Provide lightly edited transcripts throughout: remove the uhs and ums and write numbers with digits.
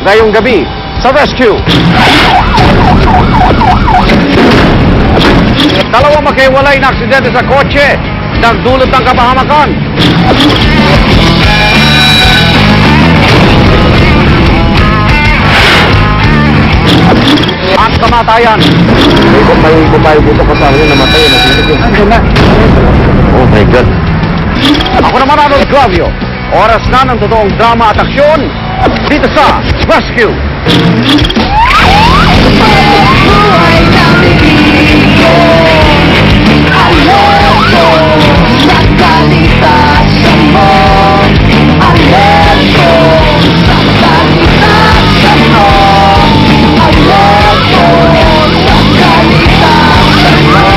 ngayong gabi sa rescue. Dalawang magkahiwalay na aksidente sa kotse nagdulot ng kapahamakan. At kamatayan. May babae dito kasama niya namatay. Ano na? Oh my God. Ako naman Arnold Glavio. Oras na ng totoong drama at aksyon dito sa Rescue. Buhay na bigyo, alerto sa kalitasan mo. Alerto sa kalitasan mo. Alerto sa kalitasan mo.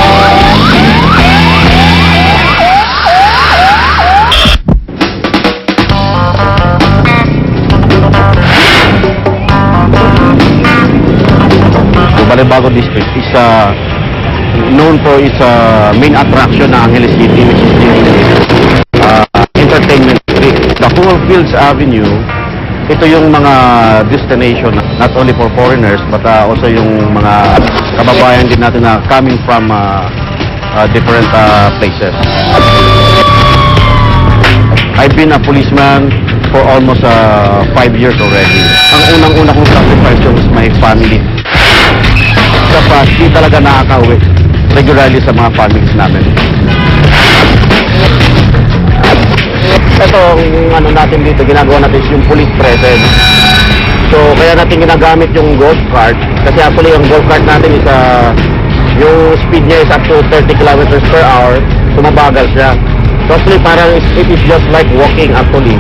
Balibago District is known for its main attraction ng Angeles City, which is the entertainment district. The whole Fields Avenue, ito yung mga destination not only for foreigners but also yung mga kababayan din natin na coming from different places. I've been a policeman for almost 5 years already. Ang unang-una kong sacrifice was my family. Kapag di talaga nakaka-uwi regularly sa mga families namin. Ito, ano natin dito, ginagawa natin yung police presence. So, kaya natin ginagamit yung golf cart. Kasi actually, yung golf cart natin is, yung speed niya is up to 30 kilometers per hour. So, mabagal siya. So, actually, parang it is just like walking actually.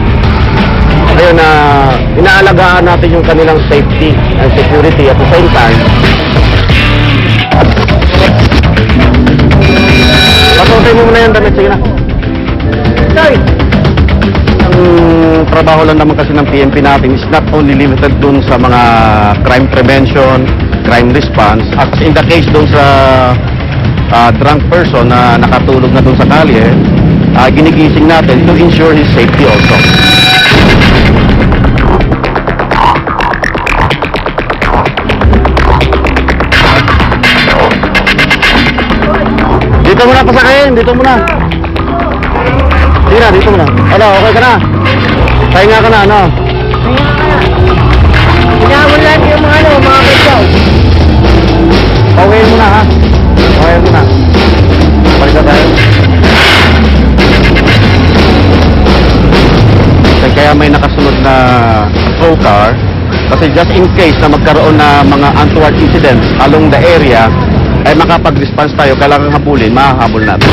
Ayun, inaalagaan natin yung kanilang safety and security at the same time. Patuloy mo muna yung damit, sige na. Sorry. Ang trabaho lang naman kasi ng PNP natin is not only limited dun sa mga crime prevention, crime response, as in the case dun sa drunk person na nakatulog na dun sa kalye, ginigising natin to ensure his safety also. Dito muna pasakayin, dito muna. Sige na, dito muna. Hello, okay ka na? Pahinga ka na, ano? Hinamon lang yung mga medyaw. Okay muna, ha? Okay muna. Balik na tayo. Kaya may nakasunod na patrol car. Kasi just in case na magkaroon na mga untoward incidents along the area, ay makapag-response tayo, kailangan habulin, mahahabol natin.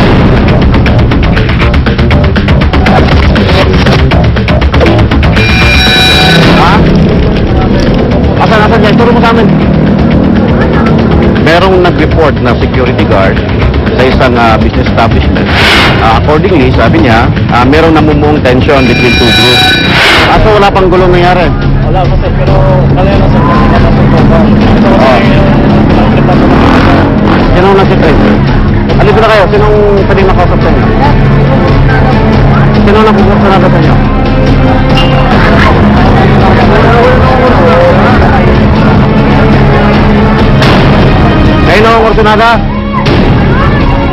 Ha? Asan dyan? Turo mo sa amin. Merong nag-report na security guard sa isang business establishment. Accordingly, sabi niya, merong namumuong tension between two groups. So wala pang gulong nangyari? Wala kasi, pero kaya na sa Sinong nasa treasure? Alito na kayo, sinong pwedeng makausap sa inyo? Sinong nakukusap na sa inyo? Kayo na ang Orsunada?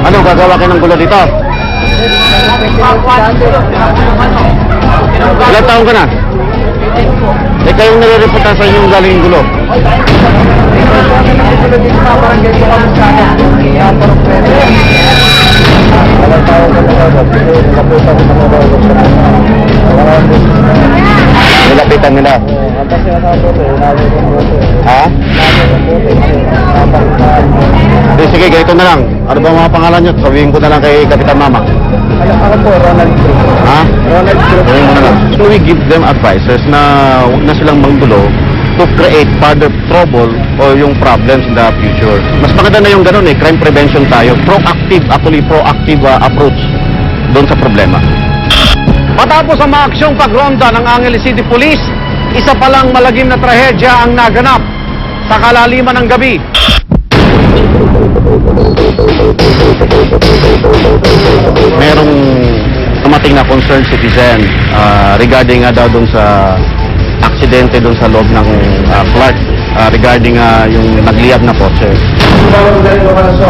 Ano, gagawa kayo ng gulo dito? Ilang taon ka na? Eh, kayong nare-reporta sa inyong galing yung gulo? Nilapitan nila. Ha? Sige, ganito na lang. Ano ba mga pangalan nyo? Sabihin ko na lang kay Kapitan Mama. Ako po, Ronald Cruz. Ha? Ronald Cruz. Sabihin mo na lang. So we give them advices na huwag na silang manggulo to create further trouble or yung problems in the future. Mas maganda na yung ganun crime prevention tayo. Proactive approach doon sa problema. Matapos ang maaksyong pagronda ng Angeles City Police, isa palang malagim na trahedya ang naganap sa kalaliman ng gabi. Merong tumating na concerned citizen regarding daw doon sa aksidente doon sa loob ng Clark regarding yung nagliyab na kotse. Sumagot na rin naman sa